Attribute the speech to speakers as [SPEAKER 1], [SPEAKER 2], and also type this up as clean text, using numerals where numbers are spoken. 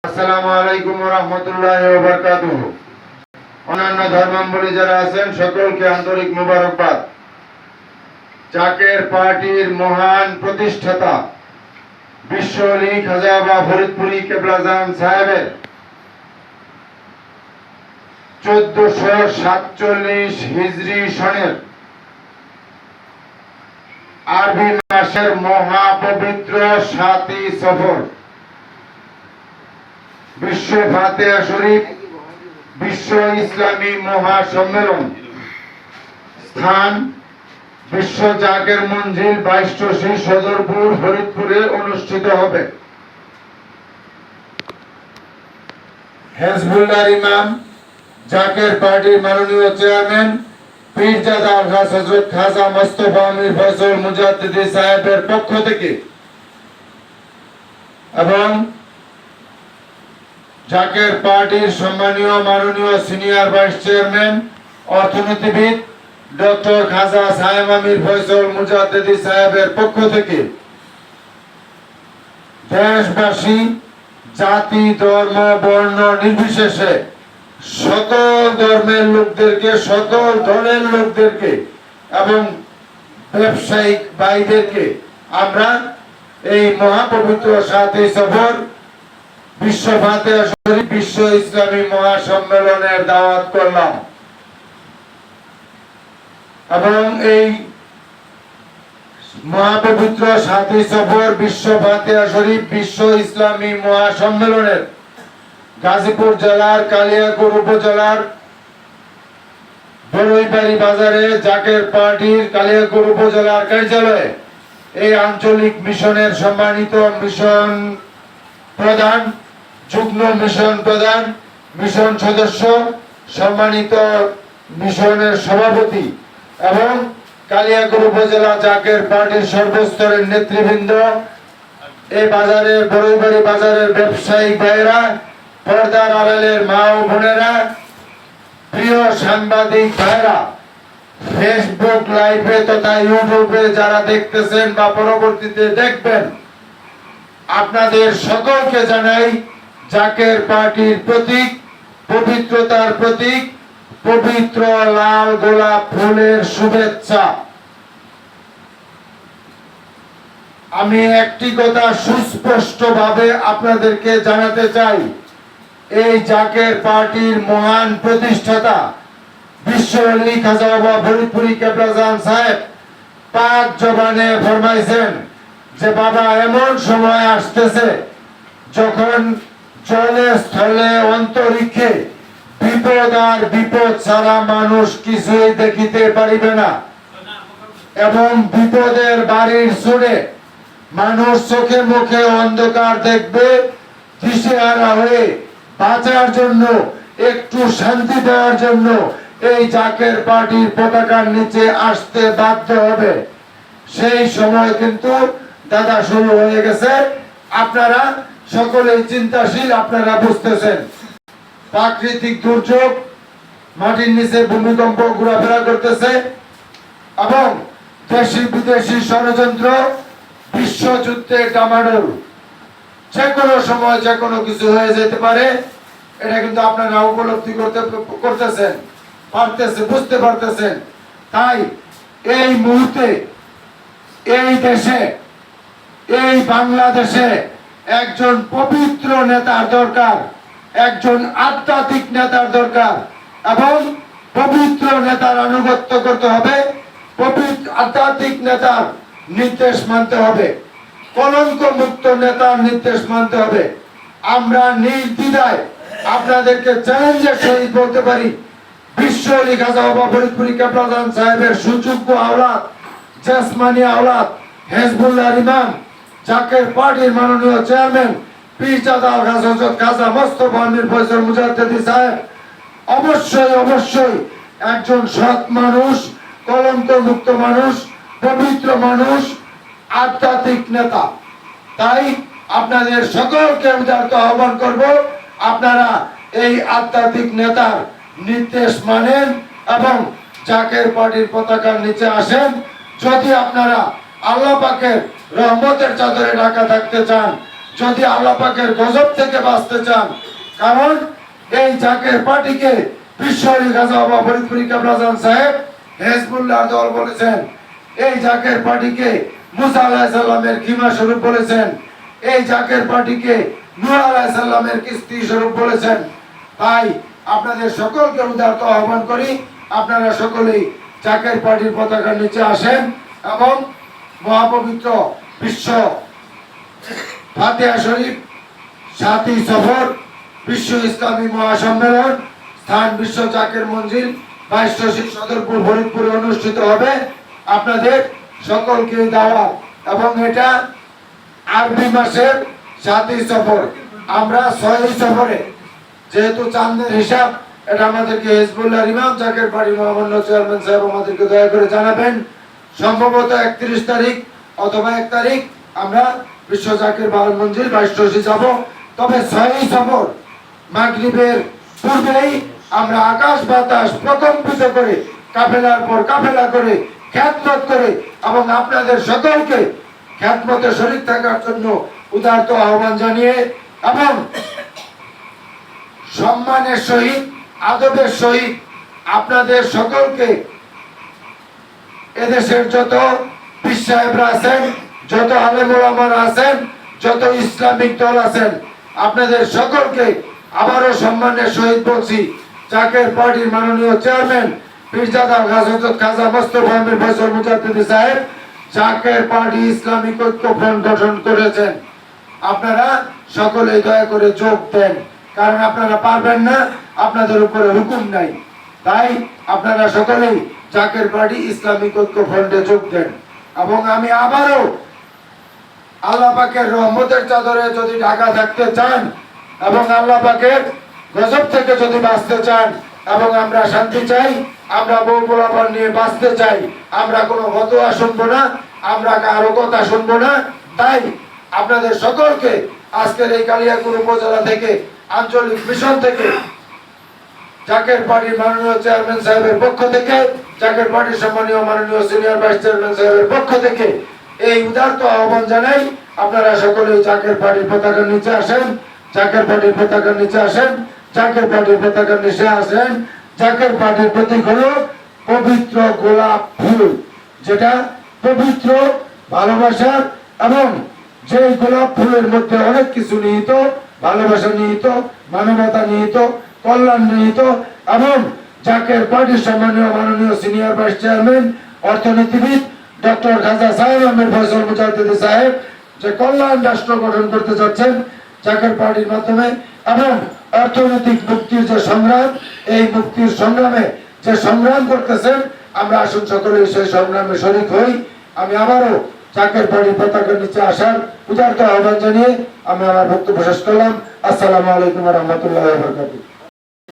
[SPEAKER 1] আসসালামু আলাইকুম ওয়া রাহমাতুল্লাহি ওয়া বারাকাতুহু। অন্যান্য ধর্মাবলম্বী যারা আছেন সকলকে আন্তরিক মোবারকবাদ। জাকের পার্টির মহান প্রতিষ্ঠাতা বিশ্ব আলী খাজা বা ফরিদপুরি কেবলাজান সাহেবের 1447 হিজরি সনের আরবি মাসের মহাপবিত্র 7ই সফর বিশ্ব ফাতিহা শরীফ বিশ্ব ইসলামী মহাসম্মেলন স্থান বিশ্ব জাকের মঞ্জিল 22 সদরপুর ফরিদপুরে অনুষ্ঠিত হবে। হেজবুল্লাহর ইমাম জাকের পার্টির মাননীয় চেয়ারম্যান পীরজাদা আলহাজ হযরত খাজা মোস্তফা আমির ফয়সাল মুজাদ্দিদি সাহেবের পক্ষ থেকে এবং জাকের পার্টির সম্মানীয় মাননীয় সিনিয়র ভাইস চেয়ারম্যান অর্থনীতিবিদ ডক্টর খাজা সাহেব আমির ফয়সাল মুজাদ্দিদি সাহেবের পক্ষ থেকে দেশবাসী জাতি ধর্ম বর্ণ নির্বিশেষে সকল ধর্মের লোকদেরকে, সকল দলের লোকদেরকে এবং ব্যবসায়িক ভাইদেরকে আমরা এই মহাপবিত্র 7ই সফর বিশ্ব ফাতিহা শরীফ বিশ্ব ইসলামী মহাসম্মেলনের দাওয়াত করলাম এবং এই মহাপবিত্র 7ই সফর বিশ্ব ফাতিহা শরীফ বিশ্ব ইসলামী মহাসম্মেলনের গাজীপুর জেলার কালিয়াকৈর উপজেলার বড়ইবাড়ি বাজারে জাকের পার্টির কালিয়াকৈর উপজেলার কার্যালয়ে এই আঞ্চলিক মিশনের সম্মানিত মিশন প্রধান, যুগ্ম মিশন প্রধান, মিশন সদস্য, সম্মানিত মিশনের সভাপতি এবং কালিয়াকৈর উপজেলা জাকের পার্টির সর্বস্তরের নেতৃবৃন্দ, এই বাজারে বড়ইবাড়ি বাজারের ব্যবসায়িক ভাইয়েরা, পর্দার আড়ালের মা ও বোনেরা, প্রিয় সাংবাদিক ভাইরা, ফেসবুক লাইভে তথা ইউটিউবে যারা দেখতেছেন বা পরবর্তীতে দেখবেন, আপনাদের সকলকে জানাই জাকের পার্টির প্রতীক, পবিত্রতার প্রতীক, পবিত্র লাল গোলাপ ফুলের শুভেচ্ছা। আমি একটি কথা সুস্পষ্টভাবে আপনাদেরকে জানাতে চাই, এই জাকের পার্টির মহান প্রতিষ্ঠাতা বিশ্ব আলী খাজা বাবা ফরিদপুরি কেবলাজান সাহেব পাক জবানে ফরমাইছেন যে বাবা এমন সময় আসতেছে যখন জলে স্থলে অন্তরিক্ষে বিপদ আর বিপদ ছাড়া মানুষ কিছুই দেখিতে পারিবে না এবং বিপদের বাড়ির সুরে মানুষ চোখে মুখে অন্ধকার দেখবে, দিশেহারা হয়ে বাঁচার জন্য, একটু শান্তি দেওয়ার জন্য এই জাকের পার্টির পতাকার নিচে আসতে বাধ্য হবে। সেই সময় কিন্তু দাদা শুরু হয়ে গেছে। আপনারা সকলেই চিন্তাশীল, আপনারা বুঝতেছেন প্রাকৃতিক দুর্যোগ, মাটির নিচে ভূমিকম্প ঘোরাফেরা করতেছে এবং দেশি বিদেশি ষড়যন্ত্র, বিশ্বযুদ্ধে ডামাডোল, যে কোনো সময় যে কোনো কিছু হয়ে যেতে পারে। এটা কিন্তু আপনারা উপলব্ধি করতেছেন, বুঝতে পারতেছেন। তাই এই মুহূর্তে এই দেশে, এই বাংলাদেশে একজন পবিত্র নেতার দরকার, একজন আধ্যাত্মিক নেতার দরকার এবং পবিত্র নেতার আনুগত্য করতে হবে, পবিত্র আধ্যাত্মিক নেতার নির্দেশ মানতে হবে, কলঙ্ক মুক্ত নেতার নির্দেশ মানতে হবে। আমরা নির্দ্বিধায় আপনাদেরকে চ্যালেঞ্জের সহিত বলতে পারি, বিশ্ব আলী খাজা বাবা ফরিদপুরি কেবলাজান সাহেবের সুযোগ্য আওলাদ, জেসমানি আওলাদ, হেজবুল্লাহর ইমাম জাকের পার্টির মাননীয় চেয়ারম্যান পীরজাদা আলহাজ হযরত খাজা মোস্তফা আমির ফয়সাল মুজাদ্দিদি সাহেব অবশ্যই একজন সৎ মানুষ, কলঙ্ক মুক্ত মানুষ, পবিত্র মানুষ, আধ্যাত্মিক নেতা। তাই আপনাদের সকলকে উদারত আহ্বান করব, আপনারা এই আধ্যাত্মিক নেতার নির্দেশ মানেন এবং জাকের পার্টির পতাকার নিচে আসেন। যদি আপনারা আল্লাহ পাকের রহমতের চাদরে ঢাকা থাকতে চান, যদি আল্লাহ পাকের গজব থেকে বাঁচতে চান, কারণ এই জাকের পার্টিকে বিশ্বলী গাজা বাবা ফরিদপুরি কাবলাজান সাহেব হেজবুল্লাহ দল বলেছেন, এই জাকের পার্টিকে মুসা আলাইহিস সালামের খিমা স্বরূপ বলেছেন, এই জাকের পার্টিকে নূহ আলাইহিস সালামের কিস্তি স্বরূপ বলেছেন। তাই আপনাদের সকলকে উদারত আহ্বান করি, আপনারা সকলেই জাকের পার্টির পতাকার নিচে আসেন এবং মহাপবিত্র বিশ্ব ফাতিহা শরীফ 7ই সফর বিশ্ব ইসলামী মহাসম্মেলন স্থান বিশ্ব জাকের মঞ্জিল 22 সদরপুর ফরিদপুরে অনুষ্ঠিত হবে। আপনাদের সকলকে দাওয়াত, এবং এটা আরবি মাসের 7ই সফর। আমরা 6ই সফরে, যেহেতু চাঁদের হিসাব, এটা আমাদেরকে হিজবুল্লাহর ইমাম জাকের পার্টি মহামান্য চেয়ারম্যান সাহেব আমাদেরকে দয়া করে জানাবেন। সম্ভবত 31 তারিখ অথবা 1 তারিখ আমরা বিশ্ব জাকের মঞ্জিল 22 যাব। তবে 6ই সফর মাগরিবের পূর্বেই আমরা আকাশ বাতাস প্রকম্পিত করে কাফেলার পর কাফেলা করে খ্যাতমত করে এবং আপনাদের সকলকে খ্যাতমতে শরীক থাকার জন্য উদারত আহ্বান জানিয়ে এবং সম্মানের সহিত আদবের সহিত আপনাদের সকলকে এদেশের যত পীর সাহেবরা আছেন, যত আলেম ওলামারা আছেন, যত ইসলামিক দল আছেন, আপনাদের সকলকে আবারও সম্মানের সহিত বলছি, জাকের পার্টির মাননীয় চেয়ারম্যান পীরজাদা হযরত খাজা মোস্তফা আহমেদ ফয়সাল মুজাদ্দিদি সাহেব জাকের পার্টি ইসলামিক ঐক্য ফ্রন্ট গঠন করেছেন। আপনারা সকলেই দয়া করে যোগ দেন, কারণ আপনারা পারবেন না, আপনাদের উপরে হুকুম নাই। তাই আপনারা সকলেই জাকের পার্টি ইসলামিক ঐক্য ফ্রন্টে যোগ দেন। এবং আমি আবারও আল্লাহ পাকের রহমতের চাদরে যদি ঢাকা থাকতে চান এবং আল্লাহ পাকের গজব থেকে যদি বাঁচতে চান এবং আমরা শান্তি চাই, আমরা বউ পোলাপান নিয়ে বাঁচতে চাই, আমরা কোনো ফতোয়া শুনবো না, আমরা কারো কথা শুনবো না। তাই আপনাদের সকলকে আজকের এই কালিয়াকুর উপজেলা থেকে, আঞ্চলিক মিশন থেকে, জাকের পার্টির মাননীয় চেয়ারম্যান সাহেবের পক্ষ থেকে, জাকের পার্টির সম্মানীয় মাননীয় সিনিয়র ভাইস চেয়ারম্যান সাহেবের পক্ষ থেকে এই উদারত আহ্বান জানাই, আপনারা সকলেই জাকের পার্টির পতাকার নিচে আসেন, জাকের পার্টির পতাকার নিচে আসেন, জাকের পার্টির পতাকার নিচে আসেন। জাকের পার্টির প্রতীক হলো পবিত্র গোলাপ ফুল, যেটা পবিত্র, ভালোবাসার, এবং যে গোলাপ ফুলের মধ্যে অনেক কিছু নিহিত, ভালোবাসা নিহিত, মানবতা নিহিত, কল্যাণ নিহিত। এবং জাকের পার্টির সম্মানীয় মাননীয় সিনিয়র ভাইস চেয়ারম্যান অর্থনীতিবিদ ডক্টর খাজা সাহেব আহমেদ ফয়সাল মুজাদ্দিদি সাহেব যে কল্যাণ রাষ্ট্র গঠন করতে যাচ্ছেন জাকের পার্টির মাধ্যমে, এবং অর্থনৈতিক মুক্তির যে সংগ্রাম, এই মুক্তির সংগ্রামে যে সংগ্রাম করতেছেন, আমরা আসুন সকলে সেই সংগ্রামে শরীক হই। আমি আবারও জাকের পার্টির পতাকার নিচে আসার উদারত আহ্বান জানিয়ে আমি আমার বক্তব্য শেষ করলাম। আসসালামু আলাইকুম ওয়া রাহমাতুল্লাহি ওয়া বারাকাতুহু।